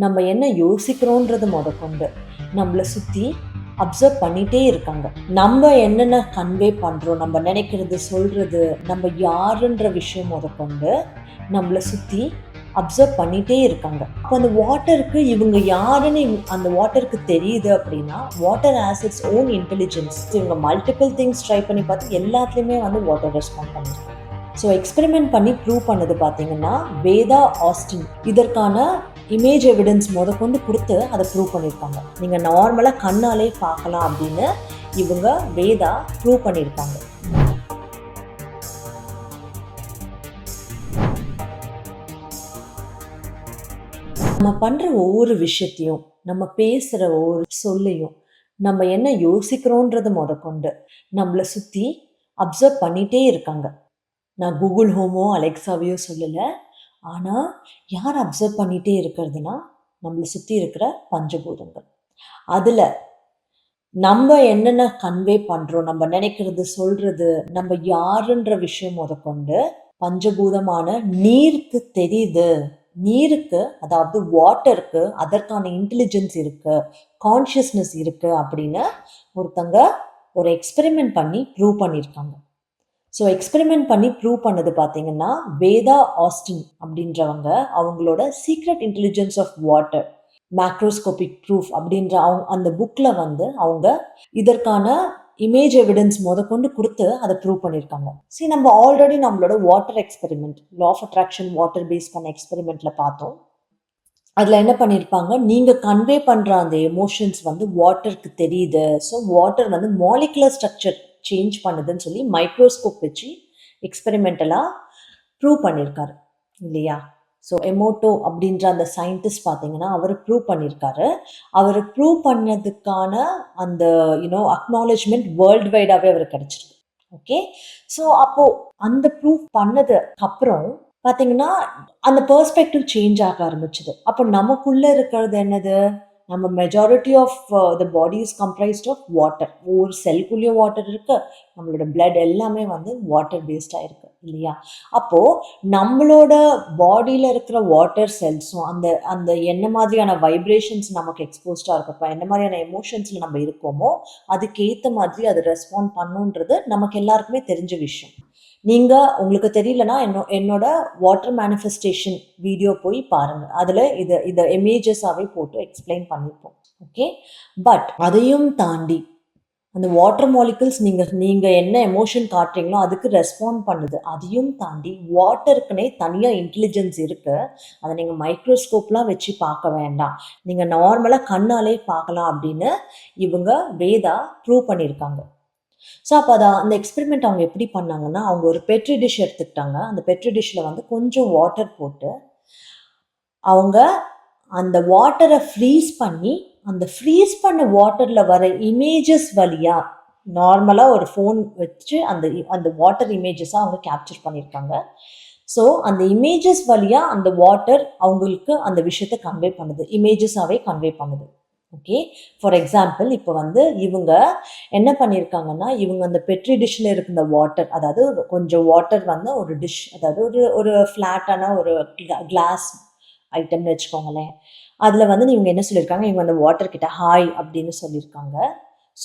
நம்ம என்ன யோசிக்கிறோன்றது முதற்கொண்டு நம்மளை சுற்றி அப்சர்வ் பண்ணிகிட்டே இருக்காங்க. நம்ம என்னென்ன கன்வே பண்ணுறோம், நம்ம நினைக்கிறது சொல்கிறது, நம்ம யாருன்ற விஷயம் முதற்கொண்டு நம்மளை சுற்றி அப்சர்வ் பண்ணிகிட்டே இருக்காங்க. அப்போ அந்த வாட்டருக்கு இவங்க யாருன்னு அந்த வாட்டருக்கு தெரியுது அப்படின்னா, water has its own intelligence. இவங்க மல்டிபிள் திங்ஸ் ட்ரை பண்ணி பார்த்து எல்லாத்துலேயுமே வந்து வாட்டர் ரெஸ்பாண்ட் பண்ணியிருக்காங்க. ஸோ எக்ஸ்பெரிமெண்ட் பண்ணி ப்ரூவ் பண்ணது பார்த்தீங்கன்னா வேதா ஆஸ்டின் இதற்கான இமேஜ் எவிடன்ஸ் முதற்கொண்டு கொடுத்து அதை ப்ரூவ் பண்ணியிருக்காங்க. நீங்கள் நார்மலாக கண்ணாலே பார்க்கலாம் அப்படின்னு இவங்க வேதா ப்ரூவ் பண்ணியிருக்காங்க. நம்ம பண்ணுற ஒவ்வொரு விஷயத்தையும், நம்ம பேசுகிற ஒவ்வொரு சொல்லையும், நம்ம என்ன யோசிக்கிறோன்றது முதற்கொண்டு நம்மளை சுற்றி அப்சர்வ் பண்ணிகிட்டே இருக்காங்க. நான் கூகுள் ஹோமோ அலெக்சாவையோ சொல்லலை. ஆனால் யார் அப்சர்வ் பண்ணிகிட்டே இருக்கிறதுனா நம்மளை சுற்றி இருக்கிற பஞ்சபூதங்கள். அதில் நம்ம என்னென்ன கன்வே பண்ணுறோம், நம்ம நினைக்கிறது சொல்கிறது, நம்ம யாருன்ற விஷயம் முதற்கொண்டு பஞ்சபூதமான நீருக்கு தெரியுது. நீருக்கு, அதாவது வாட்டருக்கு அதற்கான இன்டெலிஜென்ஸ் இருக்கு, கான்ஷியஸ்னஸ் இருக்கு அப்படின்னு ஒருத்தங்க ஒரு எக்ஸ்பெரிமெண்ட் பண்ணி ப்ரூவ் பண்ணியிருக்காங்க. ஸோ எக்ஸ்பெரிமெண்ட் பண்ணி ப்ரூவ் பண்ணது பார்த்தீங்கன்னா வேதா ஆஸ்டின் அப்படின்றவங்க அவங்களோட secret intelligence of water macroscopic proof அப்படின்ற அந்த புக்கில் வந்து அவங்க இதற்கான இமேஜ் எவிடன்ஸ் முதற்கொண்டு கொடுத்து அதை ப்ரூவ் பண்ணியிருக்காங்க. சரி, நம்ம ஆல்ரெடி நம்மளோட water experiment, law of attraction water base பண்ண எக்ஸ்பெரிமெண்ட்டில் பார்த்தோம். அதில் என்ன பண்ணியிருப்பாங்க, நீங்கள் கன்வே பண்ணுற அந்த எமோஷன்ஸ் வந்து வாட்டருக்கு தெரியுது. ஸோ வாட்டர் வந்து மாலிகுலர் ஸ்ட்ரக்சர் சேஞ்ச் பண்ணுதுன்னு சொல்லி மைக்ரோஸ்கோப் வச்சு எக்ஸ்பெரிமெண்டலாக ப்ரூவ் பண்ணியிருக்காரு இல்லையா? ஸோ எமோட்டோ அப்படின்ற அந்த சயின்டிஸ்ட் பார்த்தீங்கன்னா அவர் ப்ரூவ் பண்ணியிருக்காரு. அவர் ப்ரூவ் பண்ணதுக்கான அந்த அக்னாலேஜ்மெண்ட் வேர்ல்டு வைடாகவே அவருக்கு கிடைச்சிருக்கு. ஓகே, ஸோ அப்போது அந்த ப்ரூவ் பண்ணதுக்கு அப்புறம் பார்த்தீங்கன்னா அந்த பெர்ஸ்பெக்டிவ் சேஞ்ச் ஆக ஆரம்பிச்சுது. அப்போ நமக்குள்ளே இருக்கிறது என்னது, நம்ம majority of the body is comprised of water. ஒவ்வொரு செல்குள்ளேயும் வாட்டர் இருக்கு. நம்மளோட பிளட் எல்லாமே வந்து வாட்டர் பேஸ்டாக இருக்கு இல்லையா? அப்போது நம்மளோட பாடியில் இருக்கிற வாட்டர் செல்ஸும் அந்த அந்த என்ன மாதிரியான வைப்ரேஷன்ஸ் நமக்கு எக்ஸ்போஸ்டாக இருக்கப்போ, என்ன மாதிரியான எமோஷன்ஸில் நம்ம இருக்கோமோ அதுக்கேற்ற மாதிரி அது ரெஸ்பாண்ட் பண்ணுன்றது நமக்கு எல்லாருக்குமே தெரிஞ்ச விஷயம். உங்களுக்கு தெரியலனா என்னோட வாட்டர் மேனிஃபெஸ்டேஷன் வீடியோ போய் பாருங்கள். அதில் இதை இமேஜஸாகவே போட்டு எக்ஸ்பிளைன் பண்ணியிருப்போம். ஓகே, பட் அதையும் தாண்டி அந்த வாட்டர் மாலிகுல்ஸ் நீங்கள் என்ன எமோஷன் காட்டுறீங்களோ அதுக்கு ரெஸ்பாண்ட் பண்ணுது. அதையும் தாண்டி வாட்டருக்குனே தனியாக இன்டெலிஜென்ஸ் இருக்குது. அதை நீங்கள் மைக்ரோஸ்கோப்லாம் வச்சு பார்க்க வேண்டாம், நீங்கள் நார்மலாக கண்ணாலே பார்க்கலாம் அப்படின்னு இவங்க வேதா ப்ரூவ் பண்ணியிருக்காங்க. ஸோ அப்போ அந்த எக்ஸ்பெரிமெண்ட் அவங்க எப்படி பண்ணாங்கன்னா, அவங்க ஒரு பெட்ரி டிஷ் எடுத்துக்கிட்டாங்க. அந்த பெட்ரி டிஷ்ஷில் வந்து கொஞ்சம் வாட்டர் போட்டு அவங்க அந்த வாட்டரை ஃப்ரீஸ் பண்ணி, அந்த ஃப்ரீஸ் பண்ண வாட்டரில் வர இமேஜஸ் வழியாக நார்மலாக ஒரு ஃபோன் வச்சு அந்த வாட்டர் இமேஜஸாக அவங்க கேப்சர் பண்ணியிருக்காங்க. ஸோ அந்த இமேஜஸ் வழியாக அந்த வாட்டர் அவங்களுக்கு அந்த விஷயத்தை கன்வே பண்ணுது, இமேஜஸாகவே கன்வே பண்ணுது. ஓகே, ஃபார் எக்ஸாம்பிள் இப்போ வந்து இவங்க என்ன பண்ணியிருக்காங்கன்னா, இவங்க அந்த பெட்ரி டிஷ்ஷில் இருக்கிற வாட்டர், அதாவது கொஞ்சம் வாட்டர் வந்து ஒரு டிஷ், அதாவது ஒரு ஒரு ஃப்ளாட்டான ஒரு கிளாஸ் ஐட்டம்னு வச்சுக்கோங்களேன். அதில் வந்து இவங்க என்ன சொல்லியிருக்காங்க, இவங்க அந்த வாட்டர் கிட்ட ஹாய் அப்படின்னு சொல்லியிருக்காங்க.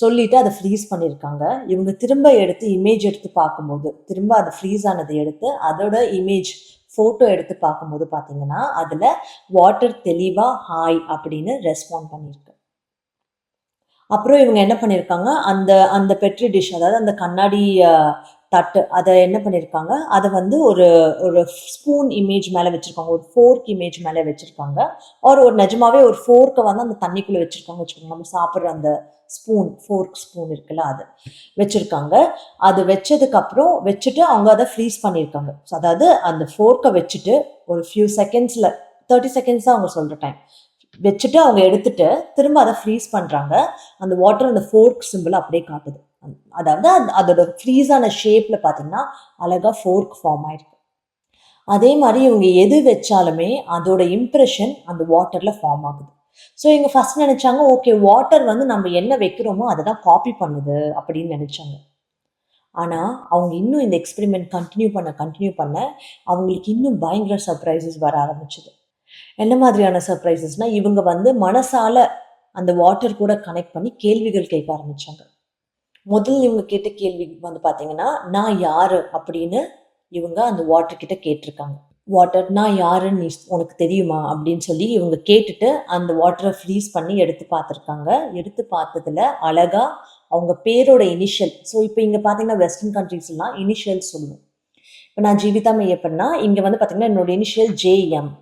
சொல்லிவிட்டு அதை ஃப்ரீஸ் பண்ணியிருக்காங்க. இவங்க திரும்ப எடுத்து இமேஜ் எடுத்து பார்க்கும்போது, திரும்ப அது ஃப்ரீஸ் ஆனதை எடுத்து அதோட இமேஜ் ஃபோட்டோ எடுத்து பார்க்கும்போது பார்த்தீங்கன்னா அதில் வாட்டர் தெளிவாக ஹாய் அப்படின்னு ரெஸ்பாண்ட் பண்ணியிருக்கு. அப்புறம் இவங்க என்ன பண்ணியிருக்காங்க, அந்த அந்த பெட்ரி டிஷ், அதாவது அந்த கண்ணாடி தட்டு, அதை என்ன பண்ணியிருக்காங்க, அதை வந்து ஒரு ஒரு ஸ்பூன் இமேஜ் மேலே வச்சுருக்காங்க, ஒரு ஃபோர்க் இமேஜ் மேலே வச்சுருக்காங்க. ஒரு நிஜமாவே ஒரு ஃபோர்க்கை வந்து அந்த தண்ணிக்குள்ளே வச்சுருக்காங்க வச்சுக்கோங்க. நம்ம சாப்பிட்ற அந்த ஃபோர்க் ஸ்பூன் இருக்குல்ல, அது வச்சுருக்காங்க. அது வச்சதுக்கப்புறம் வச்சுட்டு அவங்க அதை ஃப்ரீஸ் பண்ணியிருக்காங்க. ஸோ அதாவது அந்த ஃபோர்க்கை வச்சுட்டு ஒரு ஃபியூ செகண்ட்ஸில், 30 செகண்ட்ஸ் தான் அவங்க சொல்கிற டைம் வச்சுட்டு அவங்க எடுத்துட்டு திரும்ப அதை ஃப்ரீஸ் பண்ணுறாங்க. அந்த வாட்டர் அந்த ஃபோர்க் சிம்பிள் அப்படியே காட்டுது. அதாவது அதோட ஃப்ரீஸான ஷேப்பில் பார்த்தீங்கன்னா அழகாக ஃபோர்க் ஃபார்ம் ஆயிருக்கு. அதே மாதிரி இவங்க எது வச்சாலுமே அதோட இம்ப்ரெஷன் அந்த வாட்டரில் ஃபார்ம் ஆகுது. ஸோ இவங்க ஃபர்ஸ்ட் நினச்சாங்க, ஓகே வாட்டர் வந்து நம்ம என்ன வைக்கிறோமோ அதை தான் காப்பி பண்ணுது அப்படின்னு நினச்சாங்க. ஆனால் அவங்க இன்னும் இந்த எக்ஸ்பெரிமெண்ட் கண்டினியூ பண்ண அவங்களுக்கு இன்னும் பயங்கர சர்ப்ரைசஸ் வர ஆரம்பிச்சுது. என்ன மாதிரியான சர்ப்ரைசஸ்னா, இவங்க வந்து மனசால அந்த வாட்டர் கூட கனெக்ட் பண்ணி கேள்விகள் கேட்க ஆரம்பிச்சாங்க. முதல்ல இவங்க கேட்ட கேள்வி வந்து பார்த்தீங்கன்னா, "நான் யாரு?" அப்படின்னு இவங்க அந்த வாட்டர் கிட்ட கேட்டிருக்காங்க. "வாட்டர் நான் யாருன்னு உனக்கு தெரியுமா?" அப்படின்னு சொல்லி இவங்க கேட்டுட்டு, அந்த வாட்டர ஃப்ரீஸ் பண்ணி எடுத்து பார்த்துருக்காங்க. எடுத்து பார்த்ததுல அழகா அவங்க பேரோட இனிஷியல் இப்ப இங்க பார்த்தீங்கன்னா, வெஸ்டர்ன் கண்ட்ரீஸ்லாம் இனிஷியல் சொல்லுவோம். இப்ப நான் ஜீவிதா மெய்யப்பன்னா, இங்க வந்து பார்த்தீங்கன்னா, என்னோட இனிஷியல் ஜேஎம்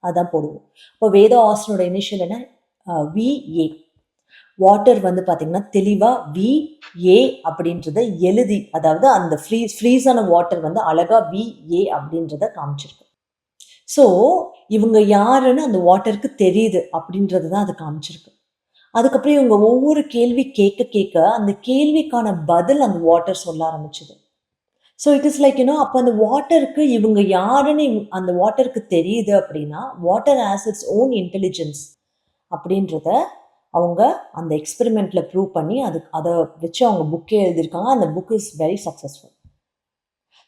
அதான் போடுவோம். இப்போ வேதா ஆஸ்டினோட இனிஷியல் என்ன? விஏ. வாட்டர் வந்து பார்த்தீங்கன்னா, தெளிவா விஏ அப்படின்றத எழுதி, அதாவது அந்த ஃப்ரீஸ் ஆன வாட்டர் வந்து அழகா விஏ அப்படின்றத காமிச்சிருக்கு. ஸோ, இவங்க யாருன்னு அந்த வாட்டருக்கு தெரியுது அப்படின்றது தான் அது காமிச்சிருக்கு. அதுக்கப்புறம் இவங்க ஒவ்வொரு கேள்வி கேட்க கேட்க, அந்த கேள்விக்கான பதில் அந்த வாட்டர் சொல்ல ஆரம்பிச்சது. ஸோ இட் இஸ் லைக் அப்ப அந்த வாட்டருக்கு இவங்க யாருன்னு அந்த வாட்டருக்கு தெரியுது அப்படின்னா, water has its own intelligence அப்படின்றத அவங்க அந்த எக்ஸ்பெரிமெண்ட்ல ப்ரூவ் பண்ணி அத வச்சு அவங்க புக்கே எழுதியிருக்காங்க. அந்த book is very successful.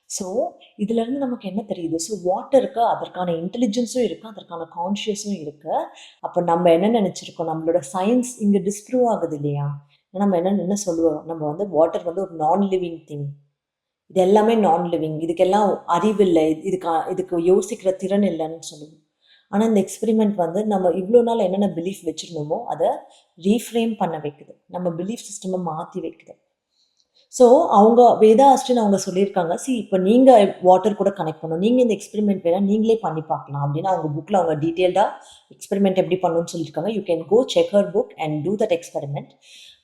So இதுலருந்து நமக்கு என்ன தெரியுது? வாட்டருக்கு அதற்கான இன்டெலிஜென்ஸும் இருக்கு. அதற்கான கான்ஷியஸும் இருக்கு. அப்ப நம்ம என்ன நெனச்சிருக்கோம்? நம்மளோட சயின்ஸ் இங்க டிஸ்ப்ரூவ் ஆகுது இல்லையா? நம்ம என்ன என்ன சொல்லுவோம்? நம்ம வந்து வாட்டர் வந்து ஒரு நான் லிவிங் திங். இது எல்லாமே நான் லிவிங். இதுக்கெல்லாம் அறிவில்ல. இதுக்கு யோசிக்கிற திறன் இல்லன்னு சொல்லுவோம். ஆனா, இந்த எக்ஸ்பெரிமெண்ட் வந்து நம்ம இவ்ளோ நாள் என்னென்ன பிலீஃப் வச்சிருந்தோமோ, அத ரீஃப்ரேம் பண்ண வைக்குது. நம்ம பிலீஃப் சிஸ்டம மாத்தி வைக்குது. ஸோ, அவங்க வேதா ஆஸ்டின் அவங்க சொல்லியிருக்காங்க. இப்ப நீங்க வாட்டர் கூட கனெக்ட் பண்ணணும். நீங்க இந்த எக்ஸ்பெரிமெண்ட் வேணா நீங்களே பண்ணி பார்க்கலாம் அப்படின்னு அவங்க புக்ல அவங்க டீட்டெயில்டா எக்ஸ்பெரிமெண்ட் எப்படி பண்ணணும்னு சொல்லியிருக்காங்க. You can go check her book and do that experiment.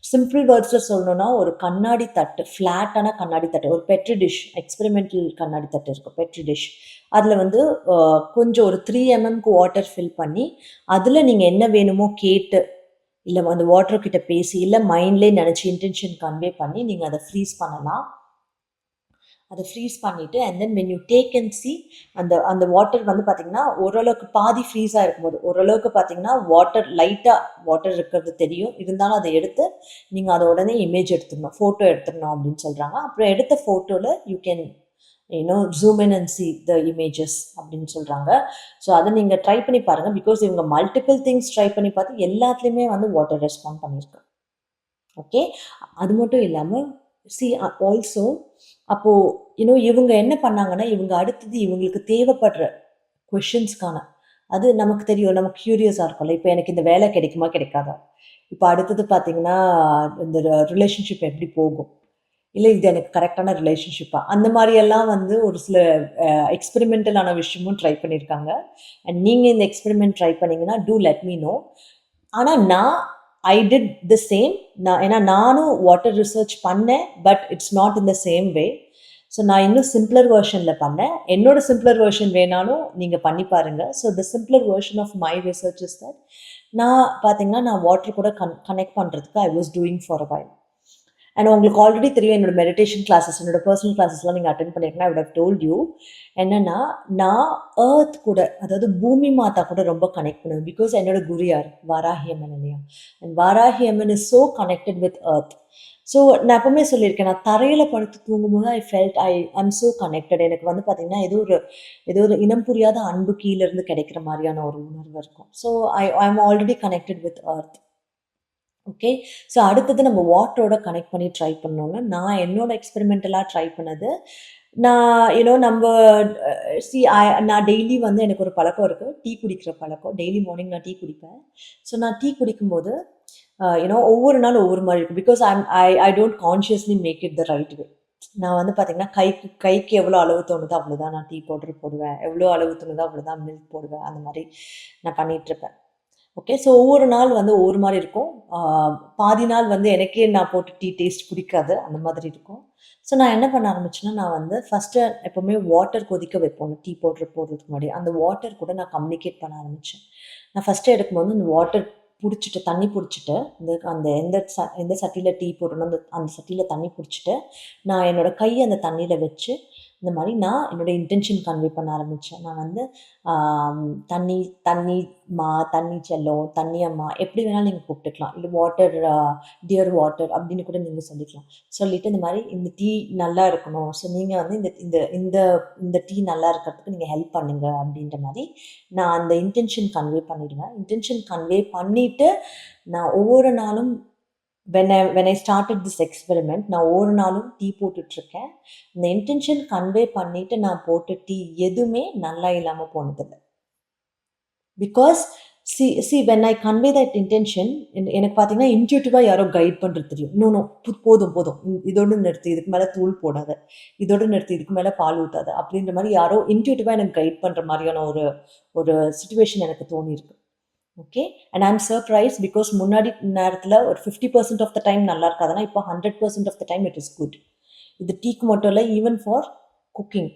Simple வேர்ட்ஸ்ல சொல்லணும்னா, ஒரு கண்ணாடி தட்டு, ஃப்ளாட்டான கண்ணாடி தட்டு, ஒரு பெட்ரி டிஷ், எக்ஸ்பெரிமெண்டல் கண்ணாடி தட்டு இருக்கு. Petri dish. அதுல வந்து கொஞ்சம் ஒரு 3 எம்எம்க்கு வாட்டர் ஃபில் பண்ணி, அதுல நீங்க என்ன வேணுமோ கேட்டு இல்ல அந்த வாட்டர் கிட்ட பேசி, இல்ல மைண்ட்லயே நெனச்சு இன்டென்ஷன் கன்வே பண்ணி நீங்க அத ஃப்ரீஸ் பண்ணலாம். அத ஃப்ரீஸ் பண்ணிட்டு and then when you take and C அந்த அந்த வாட்டர் வந்து பார்த்தீங்கன்னா, ஓரளவுக்கு பாதி ஃப்ரீஸா இருக்கும்போது, ஓரளவுக்கு பார்த்தீங்கன்னா, லைட்டா வாட்டர் இருக்கிறது தெரியும். இருந்தாலும் அத எடுத்து நீங்க அத உடனே இமேஜ் எடுத்துடணும். ஃபோட்டோ எடுத்துடணும் அப்படின்னு சொல்றாங்க. அப்புறம் எடுத்த ஃபோட்டோல you can zoom in and see the images அப்படின்னு சொல்றாங்க. அத நீங்க ட்ரை பண்ணி பாருங்க. பிகாஸ் இவங்க மல்டிபிள் திங்ஸ் ட்ரை பண்ணி பார்த்து எல்லாத்துலயுமே வந்து வாட்டர் ரெஸ்பாண்ட் பண்ணியிருக்கு. ஓகே. அது மட்டும் இல்லாம ஆல்சோ அப்போ இவங்க என்ன பண்ணாங்கன்னா, இவங்க அடுத்தது இவங்களுக்கு தேவைப்படுற கொஸ்டின்ஸ்க்கான அது நமக்கு தெரியும். நமக்கு கியூரியஸா இருக்கும்ல. இப்ப எனக்கு இந்த வேலை கிடைக்குமா? கிடைக்காதா? இப்ப அடுத்தது பார்த்தீங்கன்னா, இந்த ரிலேஷன்ஷிப் எப்படி போகும்? இல்ல இது எனக்கு கரெக்ட்டான ரிலேஷன்ஷிப்பா? அந்த மாரி எல்லாம் வந்து ஒரு சில எக்ஸ்பெரிமென்டல் ஆன விஷயமும் ட்ரை பண்ணியிருக்காங்க. அண்ட் நீங்க இந்த எக்ஸ்பெரிமென்ட் ட்ரை பண்ணீங்கன்னா, டூ லெட் மீ நோ. ஆனா நான் ஐ டிட் தி சேம். ஏன்னா நானும் வாட்டர் ரிசர்ச் பண்ணேன். But it's not in the same way. நான் இன்னும் சிம்ப்ளர் வெர்ஷன்ல பண்ணேன். என்னோட சிம்ப்ளர் வெர்ஷன் வேணாலும் நீங்க பண்ணி பாருங்க. The simpler version of my research is that நான் பார்த்தீங்கன்னா, நான் வாட்டர் கூட கனெக்ட் பண்றதுக்கு I was doing for a while. And உங்களுக்கு ஆல்ரெடி தெரியும் என்னோட மெடிடேஷன் கிளாஸஸ், என்னோட பர்சனல் கிளாஸஸ்லாம் நீங்க அட்டெண்ட் பண்ணியிருக்கீங்கன்னா, I would have told you. என்னன்னா, நான் எர்த் கூட, அதாவது பூமி மாதா கூட ரொம்ப கனெக்ட் பண்ணுவேன். பிகாஸ் என்னோட குரு யார்? வாராகி அம்மன் இல்லையா? And Varahi Amman is so connected with earth. நான் எப்பவுமே சொல்லியிருக்கேன், நான் தரையில படுத்து தூங்கும்போது I felt I'm so connected. எனக்கு வந்து பார்த்தீங்கன்னா, ஏதோ ஒரு இனம் புரியாத அன்பு கீழ இருந்து கிடைக்கிற மாரியான ஒரு உணர்வு இருக்கும். I am already connected with earth. Okay. அடுத்தது நம்ம வாட்டரோட கனெக்ட் பண்ணி ட்ரை பண்ணோம்னா, நான் என்னோட எக்ஸ்பெரிமெண்டலா ட்ரை பண்ணது, நான் நம்ப நான் டெய்லி வந்து எனக்கு ஒரு பழக்கம் இருக்கு. டீ குடிக்கிற பழக்கம். டெய்லி மார்னிங் நான் டீ குடிப்பேன். நான் டீ குடிக்கும்போது, ஒவ்வொரு நாளும் ஒவ்வொரு மாரி இருக்கும். Because I don't consciously make it the right way. நான் வந்து பார்த்தீங்கன்னா, கைக்கு கைக்கு எவ்வளோ அளவு தோணுதோ அவ்வளோதான் நான் டீ பவுடர் போடுவேன். எவ்வளோ அளவு தோணுதோ அவ்வளோதான் மில்க் போடுவேன். அந்த மாரி நான் பண்ணிட்டுருப்பேன். ஓகே. ஒவ்வொரு நாள் வந்து ஒவ்வொரு மாரி இருக்கும். பாதி நாள் வந்து எனக்கே நான் போட்ட டீ டேஸ்ட் பிடிக்காது. அந்த மாதிரி இருக்கும். நான் என்ன பண்ண ஆரம்பிச்சேன்னா, நான் வந்து ஃபர்ஸ்ட்டு எப்பவுமே வாட்டர் கொதிக்க வைப்போம். டீ பவுடர் போடுறதுக்கு முன்னாடி. அந்த வாட்டர் கூட நான் கம்யூனிகேட் பண்ண ஆரம்பிச்சேன். நான் ஃபர்ஸ்ட்டு எடுக்கும்போது அந்த வாட்டர் புடிச்சிட்டு, தண்ணி புடிச்சிட்டு, அந்த எந்த சட்டியில டீ போடுறனோ, அந்த அந்த சட்டியில தண்ணி புடிச்சிட்டு, நான் என்னோட கைய அந்த தண்ணீல வச்சு, இந்த மாதிரி நான் என்னோட இன்டென்ஷன் கன்வே பண்ண ஆரம்பித்தேன். நான் வந்து ஆம், தண்ணி தண்ணி தண்ணி செல்லம், தண்ணி அம்மா எப்படி வேணாலும் நீங்கள் கூப்பிட்டுக்கலாம். இல்லை வாட்டர், டியர் வாட்டர் அப்படின்னு கூட நீங்கள் சொல்லிக்கலாம். சொல்லிட்டு இந்த மாதிரி இந்த டீ நல்லா இருக்கணும். ஸோ நீங்கள் வந்து இந்த இந்த இந்த இந்த டீ நல்லா இருக்கிறதுக்கு நீங்கள் ஹெல்ப் பண்ணுங்க அப்படின்ற மாதிரி நான் அந்த இன்டென்ஷன் கன்வே பண்ணிடுவேன். இன்டென்ஷன் கன்வே பண்ணிட்டு நான் ஒவ்வொரு நாளும் when I started this experiment, நான் ஒவ்வொரு நாளும் டீ போட்டுட்ருக்கேன். இந்த இன்டென்ஷன் கன்வே பண்ணிட்டு நான் போட்ட டீ எதுவுமே நல்லா இல்லாம போனதில்ல. Because when I convey that intention, எனக்கு பார்த்தீங்கன்னா இன்ட்யூட்டிவா யாரோ கைட் பண்றது தெரியும். நோ நோ போதும் போதும் இதோட நிறுத்து, இதுக்கு மேல தூள் போடாத, இதோட நிறுத்து, இதுக்கு மேல பால் ஊத்தாத அப்படின்ற மாதிரி யாரோ இன்ட்யூட்டிவா எனக்கு கைட் பண்ற மாதிரியான ஒரு ஒரு சிச்சுவேஷன் எனக்கு தோணியிருக்கு. Okay. And I am surprise because முன்னாடி நேரத்தில் ஒரு 50% ஆஃப் த டைம் நல்லா இருக்காதுன்னா இப்போ 100% of the time it is good. இது டீக்கு மட்டும் இல்லை, ஈவன் ஃபார் குக்கிங்.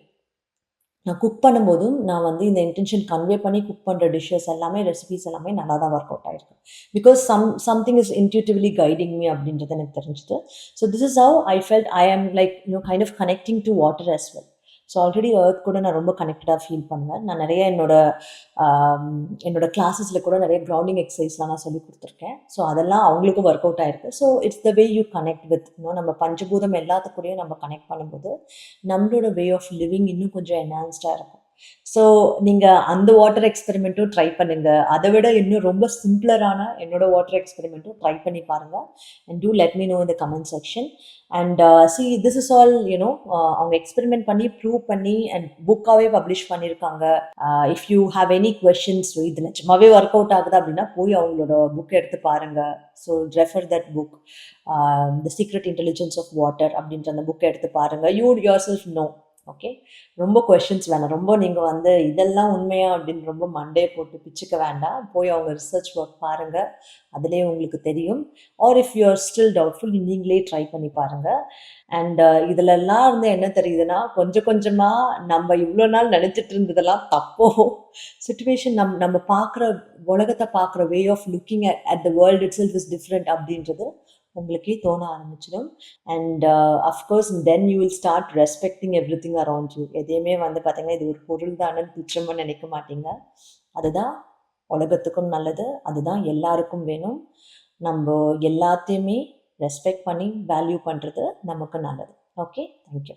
நான் குக் பண்ணும்போதும் நான் வந்து இந்த இன்டென்ஷன் கன்வே பண்ணி குக் பண்ணுற டிஷ்ஷஸ் எல்லாமே, ரெசிபிஸ் எல்லாமே நல்லா தான் ஒர்க் அவுட் ஆயிருக்கு. Because something is intuitively guiding me அப்படின்றது எனக்கு தெரிஞ்சுது. So this is how I felt I am like kind of connecting to water as well. So already earth கூட நான் ரொம்ப கனெக்டடாக ஃபீல் பண்ணுவேன். நான் நிறைய என்னோட கிளாஸஸில் கூட நிறைய கிரவுண்டிங் எக்ஸசைஸ்லாம் நான் சொல்லி கொடுத்துருக்கேன். ஸோ அதெல்லாம் அவங்களுக்கும் ஒர்க் அவுட் ஆயிருக்கு. So it's the way you connect with நம்ம பஞ்சபூதம் எல்லாத்துக்கூடயும் நம்ம கனெக்ட் பண்ணும்போது நம்மளோட வே ஆஃப் லிவிங் இன்னும் கொஞ்சம் என்ஹான்ஸ்டாக இருக்கும். ஸோ நீங்கள் அந்த வாட்டர் எக்ஸ்பெரிமெண்ட்டும் ட்ரை பண்ணுங்க. அதை விட இன்னும் ரொம்ப சிம்பிளரான என்னோட வாட்டர் எக்ஸ்பெரிமெண்ட்டும் ட்ரை பண்ணி பாருங்க. And do let me know in the comment section. And this is all அவங்க எக்ஸ்பெரிமெண்ட் பண்ணி ப்ரூவ் பண்ணி அண்ட் புக்காகவே பப்ளிஷ் பண்ணியிருக்காங்க. If you have any questions, இது நிஜமாவே ஒர்க் அவுட் ஆகுது அப்படின்னா போய் அவங்களோட புக் எடுத்து பாருங்க. So refer that book, the secret intelligence of water அப்படின்ற அந்த புக்கை எடுத்து பாருங்க. You yourself know. Okay. ரொம்ப கொஷின்ஸ் வேணாம். ரொம்ப நீங்கள் வந்து இதெல்லாம் உண்மையா அப்படின்னு ரொம்ப மண்டே போட்டு பிச்சுக்க வேண்டாம். போய் அவங்க ரிசர்ச் ஒர்க் பாருங்கள், அதுலேயே உங்களுக்கு தெரியும். Or if you are still doubtful, நீங்களே ட்ரை பண்ணி பாருங்கள். அண்ட் இதிலெல்லாம் இருந்து என்ன தெரியுதுன்னா, கொஞ்சம் கொஞ்சமாக நம்ம இவ்வளோ நாள் நினச்சிட்டு இருந்ததெல்லாம் தப்போ, சுச்சுவேஷன் நம்ம பார்க்குற உலகத்தை பார்க்குற way of looking at the world itself is different அப்படின்றது உங்களுக்கே தோண ஆரம்பிச்சிடும். And of course then you will start respecting everything around you. எதையுமே வந்து பார்த்தீங்கன்னா இது ஒரு பொருள் தானே துச்சமாக நினைக்க மாட்டீங்க. அதுதான் உலகத்துக்கும் நல்லது, அதுதான் எல்லாருக்கும் வேணும். நம்ம எல்லாத்தையுமே ரெஸ்பெக்ட் பண்ணி வேல்யூ பண்ணுறது நமக்கு நல்லது. Okay, thank you.